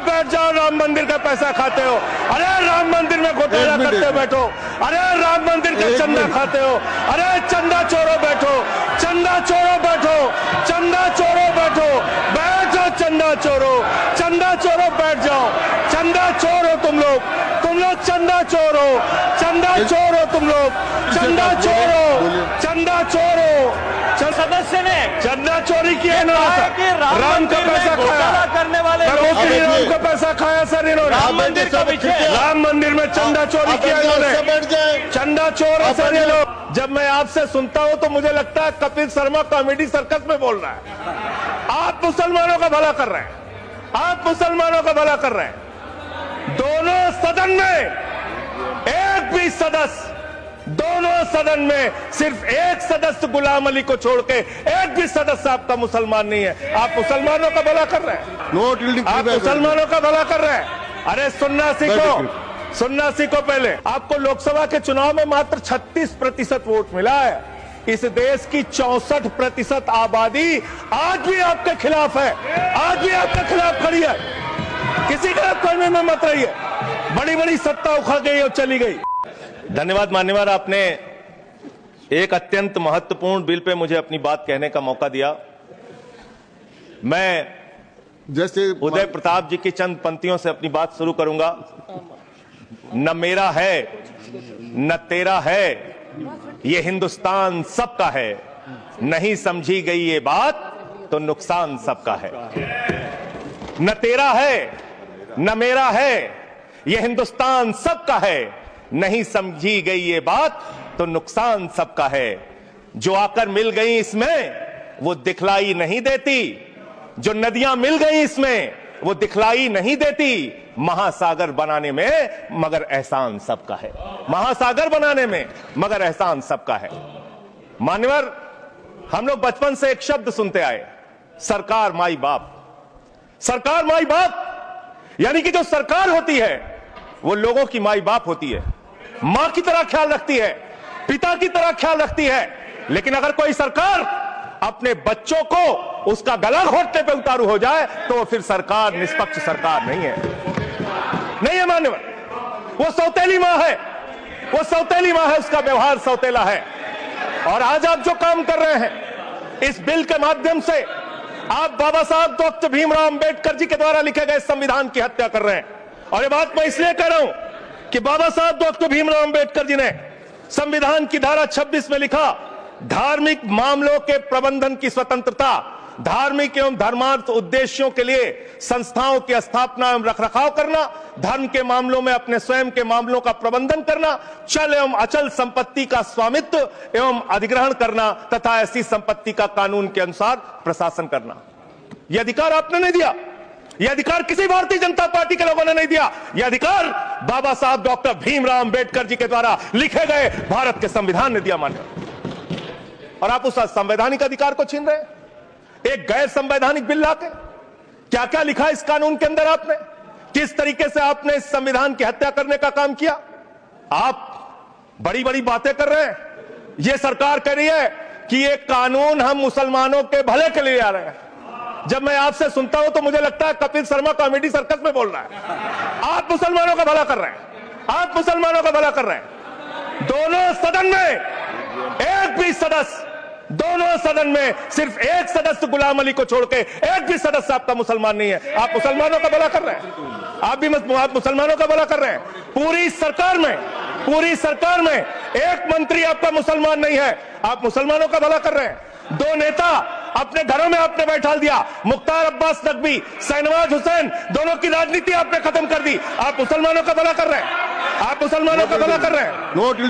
बैठ जाओ, राम मंदिर का पैसा खाते हो। अरे राम मंदिर में घोटाला करते बैठो। अरे राम मंदिर का चंदा खाते हो। अरे चंदा चोरो बैठो, चंदा चोरो बैठो, चंदा चोरो बैठो, बैठ जाओ चंदा चोरो, चंदा चोरो बैठ जाओ। चंदा चोर हो तुम लोग चंदा चोर हो, चंदा चोर हो तुम लोग, चंदा चोर हो, चंदा चोर हो। सदस्य ने चंदा चोरी किया ना, राम का पैसा खाया करने वाले राम का पैसा खाया सर इन्होंने। राम मंदिर का विषय, राम मंदिर में चंदा चोरी किया इन्होंने, चंदा चोर है सर ये लोग। जब मैं आपसे सुनता हूं तो मुझे लगता है कपिल शर्मा कॉमेडी सर्कस में बोल रहा है। आप मुसलमानों का भला कर रहे हैं, आप मुसलमानों का भला कर रहे हैं। दोनों सदन में एक भी सदस्य, दोनों सदन में सिर्फ एक सदस्य गुलाम अली को छोड़ के एक भी सदस्य आपका मुसलमान नहीं है। आप मुसलमानों का भला कर रहे हैं, आप मुसलमानों का भला कर रहे हैं। अरे सुनना सीखो, सुनना सीखो। पहले आपको लोकसभा के चुनाव में मात्र 36% वोट मिला है। इस देश की 64% आबादी आज भी आपके खिलाफ है, आज भी आपके खिलाफ खड़ी है। किसी के खिलाफ करने में मत रहिए। बड़ी बड़ी सत्ता उखड़ गई और चली गई। धन्यवाद मान्यवर, आपने एक अत्यंत महत्वपूर्ण बिल पे मुझे अपनी बात कहने का मौका दिया। मैं जैसे उदय प्रताप जी की चंद पंक्तियों से अपनी बात शुरू करूंगा। न मेरा है न तेरा है, ये हिंदुस्तान सबका है। नहीं समझी गई ये बात तो नुकसान सबका है। न तेरा है न मेरा है, ये हिंदुस्तान सबका है। नहीं समझी गई ये बात तो नुकसान सबका है। जो आकर मिल गई इसमें वो दिखलाई नहीं देती, जो नदियां मिल गई इसमें वो दिखलाई नहीं देती। महासागर बनाने में मगर एहसान सबका है, महासागर बनाने में मगर एहसान सबका है। मान्यवर, हम लोग बचपन से एक शब्द सुनते आए, सरकार माई बाप। सरकार माई बाप यानी कि जो सरकार होती है वो लोगों की माई बाप होती है, मां की तरह ख्याल रखती है, पिता की तरह ख्याल रखती है। लेकिन अगर कोई सरकार अपने बच्चों को उसका गला घोटने पे उतारू हो जाए तो वो फिर सरकार निष्पक्ष सरकार नहीं है, नहीं है मान्यवर। वो सौतेली मां है, वो सौतेली मां है, उसका व्यवहार सौतेला है। और आज आप जो काम कर रहे हैं इस बिल के माध्यम से, आप बाबा साहब डॉक्टर भीमराव अंबेडकर जी के द्वारा लिखे गए संविधान की हत्या कर रहे हैं। और ये बात मैं इसलिए कह रहा हूं कि बाबा साहब डॉक्टर भीमराव अंबेडकर जी ने संविधान की धारा 26 में लिखा, धार्मिक मामलों के प्रबंधन की स्वतंत्रता, धार्मिक एवं धर्मार्थ उद्देश्यों के लिए संस्थाओं की स्थापना एवं रखरखाव करना, धर्म के मामलों में अपने स्वयं के मामलों का प्रबंधन करना, चल एवं अचल संपत्ति का स्वामित्व एवं अधिग्रहण करना तथा ऐसी संपत्ति का कानून के अनुसार प्रशासन करना। यह अधिकार आपने नहीं दिया, यह अधिकार किसी भारतीय जनता पार्टी के लोगों ने नहीं दिया। यह अधिकार बाबा साहब डॉक्टर भीमराव अंबेडकर जी के द्वारा लिखे गए भारत के संविधान ने दिया मान्य। और आप उस संवैधानिक अधिकार को छीन रहे हैं एक गैर संवैधानिक बिल लाके। क्या क्या लिखा इस कानून के अंदर आपने, किस तरीके से आपने इस संविधान की हत्या करने का काम किया। आप बड़ी बड़ी बातें कर रहे हैं। यह सरकार कह रही है कि ये कानून हम मुसलमानों के भले के लिए आ रहे हैं। जब मैं आपसे सुनता हूं तो मुझे लगता है कपिल शर्मा कॉमेडी सर्कस में बोल रहा है। आप मुसलमानों का भला कर रहे हैं, आप मुसलमानों का भला कर रहे हैं। दोनों सदन में एक भी सदस्य, दोनों सदन में सिर्फ एक सदस्य गुलाम अली को छोड़ के एक भी सदस्य आपका मुसलमान नहीं है। आप मुसलमानों का भला कर रहे हैं, आप भी मुसलमानों का भला कर रहे हैं। पूरी सरकार में एक मंत्री आपका मुसलमान नहीं है, आप मुसलमानों का भला कर रहे हैं। दो नेता अपने घरों में आपने बैठा दिया, मुख्तार अब्बास नकवी, शहनवाज हुसैन, दोनों की राजनीति आपने खत्म कर दी। आप मुसलमानों का भला कर रहे हैं, आप मुसलमानों का भला कर रहे हैं,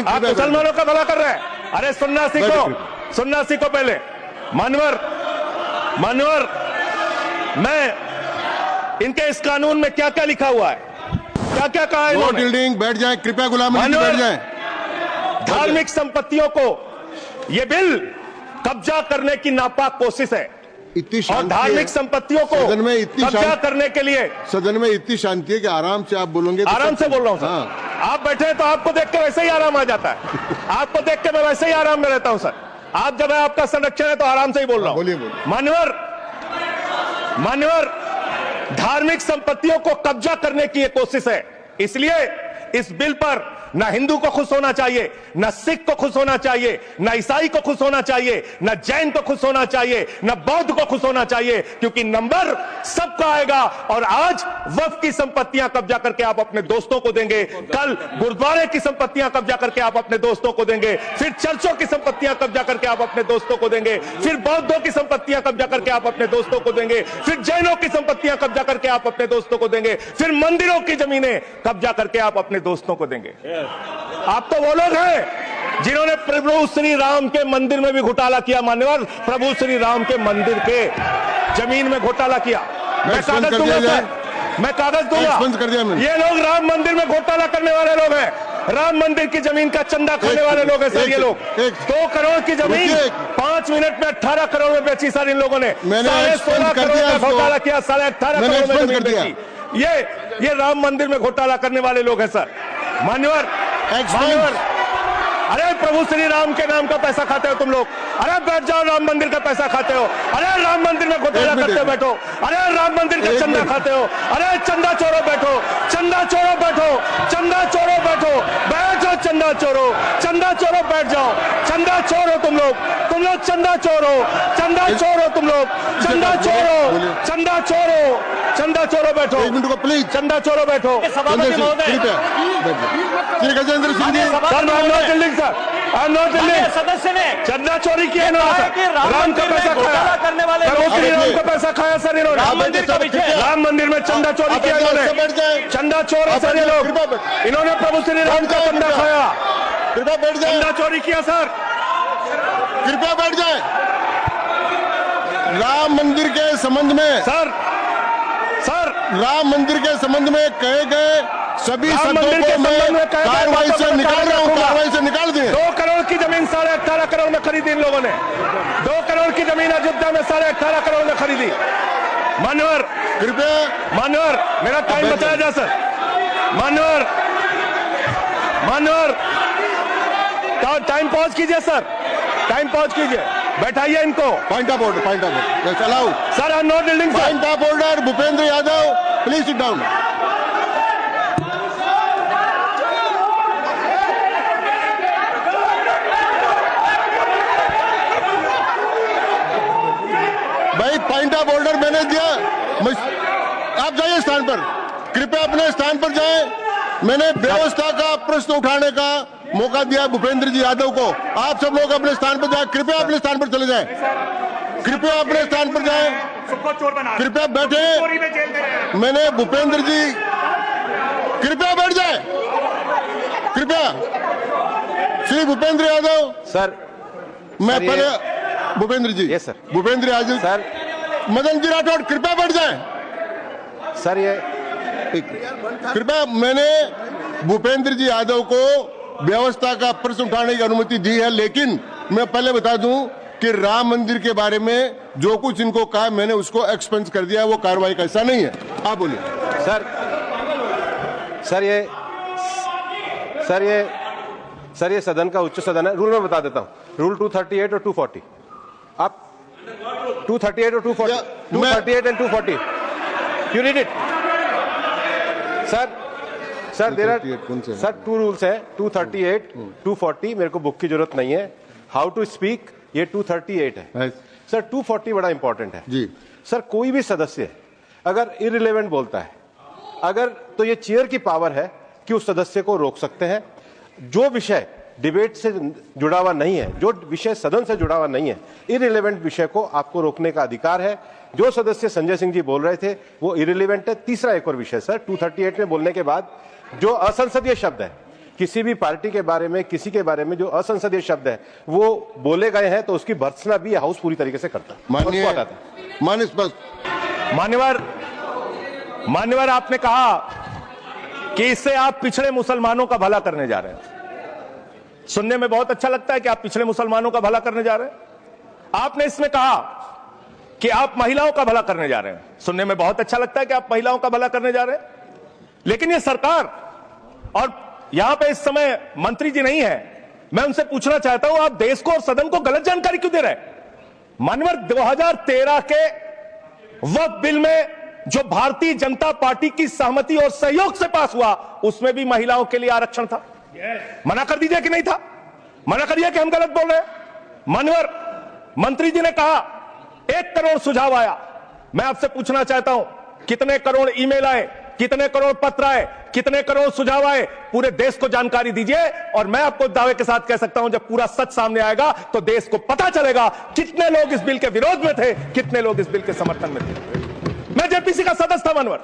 आप मुसलमानों का भला कर रहे हैं। अरे सुनना सीखो, सुनना सीखो पहले। मान्यवर, मैं इनके इस कानून में क्या क्या लिखा हुआ है, क्या क्या कहा है इन्होंने। बैठ जाए कृपया, गुलाम अली बैठ जाए। धार्मिक संपत्तियों को यह बिल कब्जा करने की नापाक कोशिश है। और धार्मिक संपत्तियों को सदन में कब्जा करने के लिए सदन में इतनी शांति है कि आराम से आप बोलोगे। आराम से बोल रहा हूं सर। हाँ। आप बैठे तो आपको देख के वैसे ही आराम आ जाता है। आपको देख के मैं वैसे ही आराम में रहता हूं सर। आप जब आपका संरक्षण है तो आराम से ही बोल रहा हूं। बोलिए। मान्यवर, धार्मिक संपत्तियों को कब्जा करने की ये कोशिश है। इसलिए इस बिल पर ना हिंदू को खुश होना चाहिए, ना सिख को खुश होना चाहिए, ना ईसाई को खुश होना चाहिए, ना जैन को खुश होना चाहिए, ना बौद्ध को खुश होना चाहिए, क्योंकि नंबर सबका आएगा। और आज वक्फ की संपत्तियां कब्जा करके आप अपने दोस्तों को देंगे, कल गुरुद्वारे की संपत्तियां कब्जा करके आप अपने दोस्तों को देंगे, फिर चर्चों की संपत्तियां कब्जा करके आप अपने दोस्तों को देंगे, फिर बौद्धों की संपत्तियां कब्जा करके आप अपने दोस्तों को देंगे, फिर जैनों की संपत्तियां कब्जा करके आप अपने दोस्तों को देंगे, फिर मंदिरों की जमीनें कब्जा करके आप अपने दोस्तों को देंगे। आप तो वो लोग हैं जिन्होंने प्रभु श्री राम के मंदिर में भी घोटाला किया। मान्यवर, प्रभु श्री राम के मंदिर के जमीन में घोटाला किया। मैं कागज दूंगा सर, मैं कागज दूंगा। ये लोग राम मंदिर में घोटाला करने वाले लोग हैं, राम मंदिर की जमीन का चंदा खाने वाले लोग हैं सर। ये लोग 2 करोड़ की जमीन 5 मिनट में 18 करोड़ में बेची सर इन लोगों ने। 16.5 करोड़ का घोटाला किया, 18.5 करोड़ में जमीन बेची। ये राम मंदिर में घोटाला करने वाले लोग हैं सर। मान्यवर, अरे प्रभु श्री राम के नाम का पैसा खाते हो तुम लोग। अरे बैठ जाओ, राम मंदिर का पैसा खाते हो। अरे राम मंदिर में घोटाला करते हो, बैठो। अरे राम मंदिर का चंदा खाते हो। अरे चंदा चोरो बैठो, चंदा चोरो बैठो, चंदा चोरो बैठो, बैठो चंदा चोरो, चंदा चोरो बैठ जाओ। चंदा चोरो तुम लोग चंदा चोरो, चंदा चोरो तुम लोग, चंदा चोरो, चंदा चोरो, चंदा चोरो बैठो। 1 मिनट को प्लीज, चंदा चोरो बैठो। सभापति महोदय, श्री गजेंद्र सिंह जी, सदस्य ने चंदा चोरी किया इन्होंने, राम का पैसा खाया करने वाले प्रभु श्री राम का पैसा खाया सर इन्होंने। राम मंदिर का विषय, राम मंदिर में चंदा चोरी किया इन्होंने, चंदा चोर है सर ये लोग। इन्होंने प्रभु श्री राम का चंदा खाया, कृपया बैठ जाए, चंदा चोरी किया सर। कृपया बैठ जाए। राम मंदिर के संबंध में सर राम मंदिर के संबंध में कहे गए सभी राम शब्दों मंदिर के को मैं संबंध में कहे गए कार्रवाई बातों से को निकाल रहा हूं, रखूंगा। कार्रवाई से निकाल दिए। 2 करोड़ की जमीन 18.5 करोड़ में खरीदी इन लोगों ने। 2 करोड़ की जमीन अयोध्या में 18.5 करोड़ में खरीदी। मान्यवर, कृपया मेरा टाइम बचाया जा सर। मान्यवर, टाइम पॉज कीजिए सर, टाइम पॉज कीजिए, बैठाइए इनको। पॉइंट ऑफ ऑर्डर चलाओ sir. I am not dealing sir. Point of order, Bhupendra Yadav please sit down. भाई पॉइंट ऑफ ऑर्डर मैंने दिया, आप जाइए स्थान पर, कृपया अपने स्थान पर जाएं। मैंने व्यवस्था का प्रश्न उठाने का मौका दिया भूपेंद्र जी यादव को। आप सब लोग अपने स्थान पर जाएं, कृपया अपने स्थान पर चले जाएं, कृपया अपने स्थान पर जाएं, कृपया बैठे। मैंने भूपेंद्र जी, कृपया बैठ जाए, कृपया। श्री भूपेंद्र यादव सर, मैं पहले Bhupendra ji, yes sir. Bhupendra Yadav sir, Madan ji Rathore कृपया बैठ जाएं सर। ये कृपया, मैंने भूपेंद्र जी यादव को व्यवस्था का प्रश्न उठाने की अनुमति दी है, लेकिन मैं पहले बता दूं कि राम मंदिर के बारे में जो कुछ इनको कहा मैंने उसको एक्सपेंस कर दिया, वो कार्रवाई का हिस्सा नहीं है। आप बोलिए सर। ये सदन का उच्च सदन है। रूल में बता देता हूं, रूल 238 और 240। आप 238 और 240, 238 and 240, you read it sir. There are sir 2 rules हैं, 238, 240। मेरे को बुक की जरूरत नहीं है। हाउ टू स्पीक, ये 238 है सर। 240 बड़ा इंपॉर्टेंट है जी सर। कोई भी सदस्य अगर इररिलेवेंट बोलता है, अगर तो ये चेयर की पावर है कि उस सदस्य को रोक सकते हैं। जो विषय डिबेट से जुड़ा हुआ नहीं है, जो विषय सदन से जुड़ा हुआ नहीं है, इररिलेवेंट विषय को आपको रोकने का अधिकार है। जो सदस्य संजय सिंह जी बोल रहे थे वो इररिलेवेंट है। तीसरा एक और विषय सर, 238 में बोलने के बाद जो असंसदीय शब्द है, किसी भी पार्टी के बारे में, किसी के बारे में जो असंसदीय शब्द है वो बोले गए हैं, तो उसकी भर्त्सना भी हाउस पूरी तरीके से करता है। मान्यवर, आपने कहा कि इससे आप पिछड़े मुसलमानों का भला करने जा रहे हैं। सुनने में बहुत अच्छा लगता है कि आप पिछड़े मुसलमानों का भला करने जा रहे हैं। आपने इसमें कहा कि आप महिलाओं का भला करने जा रहे हैं। सुनने में बहुत अच्छा लगता है कि आप महिलाओं का भला करने जा रहे हैं, लेकिन ये सरकार, और यहां पे इस समय मंत्री जी नहीं है, मैं उनसे पूछना चाहता हूं, आप देश को और सदन को गलत जानकारी क्यों दे रहे हैं? मानवर, 2013 के वक्फ बिल में जो भारतीय जनता पार्टी की सहमति और सहयोग से पास हुआ, उसमें भी महिलाओं के लिए आरक्षण था। मना कर दीजिए कि नहीं था, मना करिए कि हम गलत बोल रहे हैं। मानवर मंत्री जी ने कहा 1 करोड़ सुझाव आया। मैं आपसे पूछना चाहता हूं, कितने करोड़ ईमेल आए, कितने करोड़ पत्र आए, कितने करोड़ सुझाव आए, पूरे देश को जानकारी दीजिए। और मैं आपको दावे के साथ कह सकता हूं, जब पूरा सच सामने आएगा तो देश को पता चलेगा कितने लोग इस बिल के विरोध में थे, कितने लोग इस बिल के समर्थन में थे। मैं जेपीसी का सदस्य था मानवर,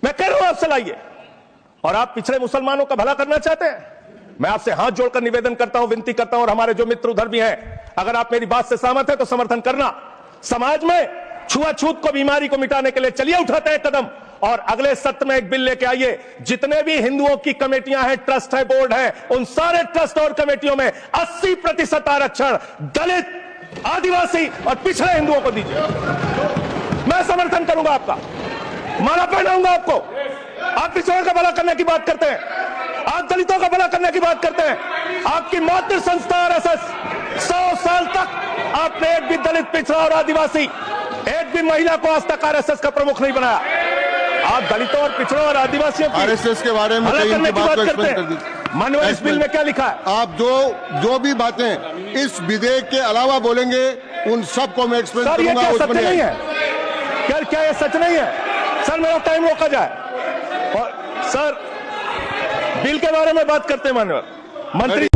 मैं कह रहा हूं आपसे लाइए। और आप पिछड़े मुसलमानों का भला करना चाहते हैं, मैं आपसे हाथ जोड़कर निवेदन करता हूं, विनती करता हूं, और हमारे जो मित्र उधर भी हैं, अगर आप मेरी बात से सहमत हैं तो समर्थन करना। समाज में छुआछूत को, बीमारी को मिटाने के लिए चलिए उठाते हैं कदम, और अगले सत्र में एक बिल लेके आइए। जितने भी हिंदुओं की कमेटियां हैं, ट्रस्ट है, बोर्ड है, उन सारे ट्रस्ट और कमेटियों में 80% आरक्षण दलित, आदिवासी और पिछड़े हिंदुओं को दीजिए। मैं समर्थन करूंगा आपका, माला पहनाऊंगा आपको। आप पिछड़ों का भला करने की बात करते हैं, आप दलितों का भला करने की बात करते हैं। आपकी मातृ संस्था आरएसएस 100 साल तक आपने एक भी दलित, पिछड़ा और आदिवासी, एक भी महिला को आज तक आरएसएस का प्रमुख नहीं बनाया। आप दलितों और पिछड़ों और आदिवासियों की आरएसएस के बारे में भला करने की बात करते कर हैं। मानव, इस बिल में क्या लिखा है? आप जो भी बातें इस विधेयक के अलावा बोलेंगे, उन सबको मैं एक्सप्लेन सर, ये करूंगा। क्या सच उसमें नहीं है? क्या ये सच नहीं है? सर, मेरा टाइम रोका जाए। और सर, बिल के बारे में बात करते हैं मानव मंत्री।